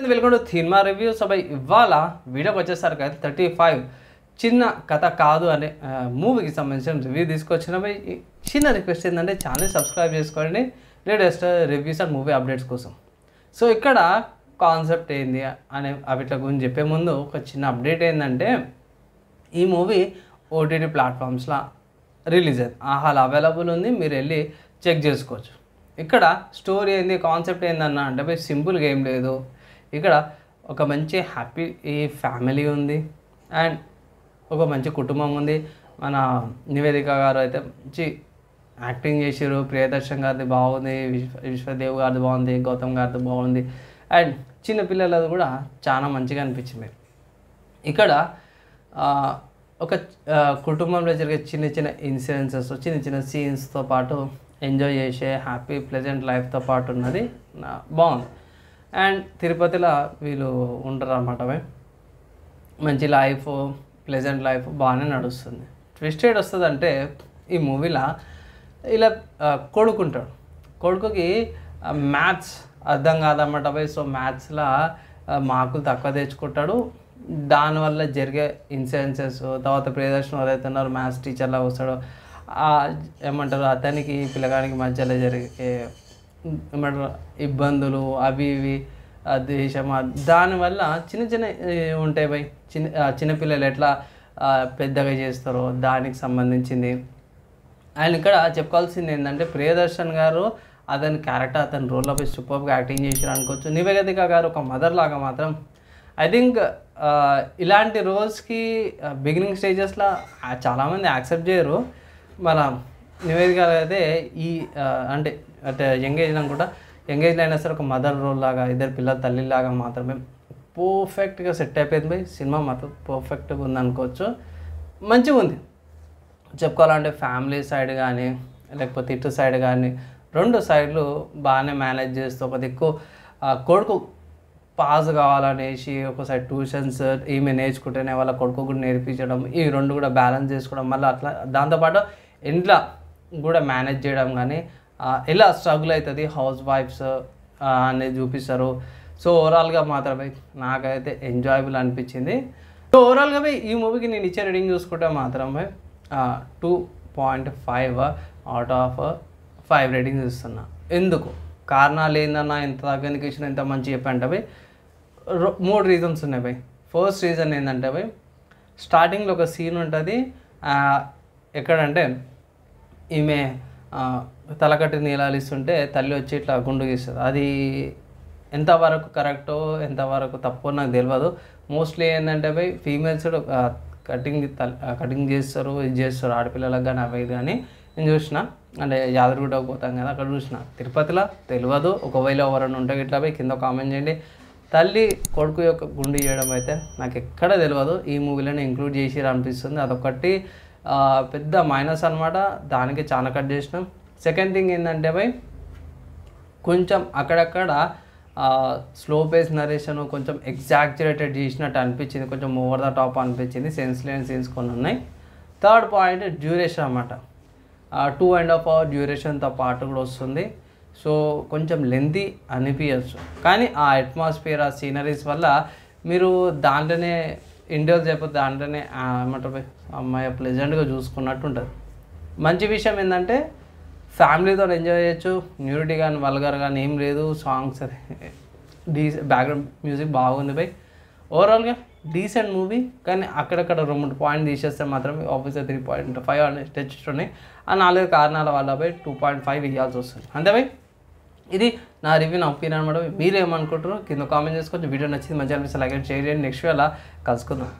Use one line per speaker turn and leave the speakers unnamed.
Welcome to cinema review. So by ఇవాళ వీడియోకి వచ్చేసరికి 35 చిన్న కథ కాదు అనే మూవీకి సంబంధించిన రివ్యూ తీసుకొచ్చిన బై. చిన్న రిక్వెస్ట్ ఏంటంటే ఛానల్ సబ్స్క్రైబ్ చేసుకోండి latest reviews and movie updates కోసం. సో ఇక్కడ కాన్సెప్ట్ ఏంది అనే వీటి గురించి చెప్పే ముందు ఒక చిన్న అప్డేట్ ఏంటంటే ఈ మూవీ ఓటీటీ ప్లాట్ఫామ్స్లో రిలీజ్ అయింది. ఆహాలో అవైలబుల్ ఉంది, మీరు వెళ్ళి చెక్ చేసుకోవచ్చు. ఇక్కడ స్టోరీ ఏంది, కాన్సెప్ట్ ఏందన్నా అంటే బై సింపుల్గా ఏం లేదు. ఇక్కడ ఒక మంచి హ్యాపీ ఫ్యామిలీ ఉంది అండ్ ఒక మంచి కుటుంబం ఉంది. మన నివేదిక గారు అయితే మంచి యాక్టింగ్ చేసారు, ప్రియదర్శన్ గారిది బాగుంది, విశ్వదేవ్ గారిది బాగుంది, గౌతమ్ గారిది బాగుంది అండ్ చిన్నపిల్లలది కూడా చాలా మంచిగా అనిపించింది. ఇక్కడ ఒక కుటుంబంలో జరిగే చిన్న చిన్న ఇన్సిడెన్సెస్, చిన్న చిన్న సీన్స్తో పాటు ఎంజాయ్ చేసే హ్యాపీ ప్లెజెంట్ లైఫ్తో పాటు ఉన్నది బాగుంది. అండ్ తిరుపతిలో వీళ్ళు ఉంటారు అన్నమాట. మంచి లైఫ్, ప్లెజెంట్ లైఫ్ బాగానే నడుస్తుంది. ట్విస్ట్ ఏడ్ వస్తుంది అంటే ఈ మూవీలో ఇలా కొడుకుంటాడు, కొడుకుకి మ్యాథ్స్ అర్థం కాదన్నమాట పోయి. సో మ్యాథ్స్లో మార్కులు తక్కువ తెచ్చుకుంటాడు. దానివల్ల జరిగే ఇన్సిడెన్సెస్, తర్వాత ప్రియదర్శన్ ఎవరైతే ఉన్నారో మ్యాథ్స్ టీచర్లా వస్తాడో ఏమంటారు అతనికి పిల్లగానికి మధ్యలో జరిగే ఏమంటారు ఇబ్బందులు అవి ఇవి దేశం, దానివల్ల చిన్న చిన్న ఉంటాయి బై. చిన్నపిల్లలు ఎట్లా పెద్దగా చేస్తారో దానికి సంబంధించింది. అండ్ ఇక్కడ చెప్పుకోవాల్సింది ఏంటంటే ప్రియదర్శన్ గారు అతని క్యారెక్టర్, అతని రోల్లో పోయి సూపర్గా యాక్టింగ్ చేసారు అనుకోవచ్చు. నివేదిక గారు ఒక మదర్ లాగా మాత్రం ఐ థింక్ ఇలాంటి రోల్స్కి బిగినింగ్ స్టేజెస్లో చాలామంది యాక్సెప్ట్ చేయరు. మన నివేదిక గారు అయితే ఈ అంటే యంగేజ్ అనుకుంటా, యంగేజ్లో అయినా సరే ఒక మదర్ రోల్ లాగా, ఇద్దరు పిల్లల తల్లిలాగా మాత్రమే పర్ఫెక్ట్గా సెట్ అయిపోయింది బై. సినిమా మాత్రం పర్ఫెక్ట్గా ఉంది అనుకోవచ్చు, మంచిగా ఉంది. చెప్పుకోవాలంటే ఫ్యామిలీ సైడ్ కానీ లేకపోతే ఇటు సైడ్ కానీ రెండు సైడ్లు బాగానే మేనేజ్ చేస్తూ ఒక దిక్కు కొడుకు పాస్ కావాలనేసి ఒక సైడ్ ట్యూషన్స్ ఈమె నేర్చుకుంటేనే వాళ్ళ కొడుకు కూడా నేర్పించడం, ఈ రెండు కూడా బ్యాలెన్స్ చేసుకోవడం, మళ్ళీ అట్లా దాంతోపాటు ఇంట్లో కూడా మేనేజ్ చేయడం కానీ ఎలా స్ట్రగుల్ అవుతుంది హౌస్ వైఫ్స్ అనేది చూపిస్తారు. సో ఓవరాల్గా మాత్రమే నాకైతే ఎంజాయబుల్ అనిపించింది. సో ఓవరాల్గా ఈ మూవీకి నేను ఇచ్చే రేటింగ్ చూసుకుంటే మాత్రమే 2.5 అవుట్ ఆఫ్ 5 రేటింగ్స్ ఇస్తున్నా. ఎందుకు కారణాలు ఏందన్నా ఎంత తగ్గనికి ఇచ్చిన ఎంత మంచి చెప్పంటే బై 3 రీజన్స్ ఉన్నాయి బై. ఫస్ట్ రీజన్ ఏంటంటే బై స్టార్టింగ్లో ఒక సీన్ ఉంటుంది. ఎక్కడంటే ఈమె తలకట్టి నీలాలిస్తుంటే తల్లి వచ్చి ఇట్లా గుండు గీస్తుంది. అది ఎంతవరకు కరెక్టో ఎంతవరకు తప్పో నాకు తెలియదు. మోస్ట్లీ ఏంటంటే బై ఫీమేల్స్ కటింగ్ చేస్తారు, ఇది చేస్తారు ఆడపిల్లలకు కానీ అవి కానీ నేను చూసిన. అంటే యాదగిరిగుట్టకు పోతాం కదా, అక్కడ చూసిన. తిరుపతిలో తెలియదు, ఒకవేళ ఎవరైనా ఉంటే ఇట్లా పోయి కింద కామెంట్ చేయండి. తల్లి కొడుకు యొక్క గుండు చేయడం అయితే నాకు ఎక్కడ తెలియదు, ఈ మూవీలోనే ఇంక్లూడ్ చేసి అనిపిస్తుంది. అదొకటి పెద్ద మైనస్ అనమాట, దానికి చాలా కట్ చేసినాం. సెకండ్ థింగ్ ఏంటంటే బై కొంచెం అక్కడక్కడ స్లో పేస్ నరేషన్ కొంచెం ఎగ్జాగ్జరేటెడ్ చేసినట్టు అనిపించింది, కొంచెం ఓవర్ ద టాప్ అనిపించింది, సెన్స్ లేని సీన్స్ కొన్ని ఉన్నాయి. థర్డ్ పాయింట్ డ్యూరేషన్ అన్నమాట. 2.5 hour డ్యూరేషన్తో పాటు కూడా వస్తుంది. సో కొంచెం లెంతీ అనిపించచ్చు, కానీ ఆ అట్మాస్ఫియర్, ఆ సీనరీస్ వల్ల మీరు దాంట్లోనే ఇండోర్స్ అయిపోతే దాంట్లోనే ఏమంటారు అమ్మాయి ప్లెజెంట్గా చూసుకున్నట్టు ఉంటుంది. మంచి విషయం ఏంటంటే ఫ్యామిలీతో ఎంజాయ్ చేయొచ్చు. న్యూరిటీ కానీ వల్గర్ కానీ ఏం లేదు. సాంగ్స్ బ్యాక్గ్రౌండ్ మ్యూజిక్ బాగుంది బై. ఓవరాల్గా డీసెంట్ మూవీ, కానీ అక్కడక్కడ 2 పాయింట్ తీసేస్తే మాత్రం ఆఫీసర్ 3.5 అనే టచ్ ఉన్నాయి. ఆ 4 కారణాల వల్ల బై 2.5 ఇవ్వాల్సి వస్తుంది అంతే బై. ఇది నా రివ్యూ, నా ఒపీనియన్ అనమాట. మీరు ఏమనుకుంటారు కింద కామెంట్ చేసుకోవచ్చు. వీడియో నచ్చింది మంచిగా అనిపిస్తే లైక్ చేయండి. నెక్స్ట్ అలా కలుసుకుందాం.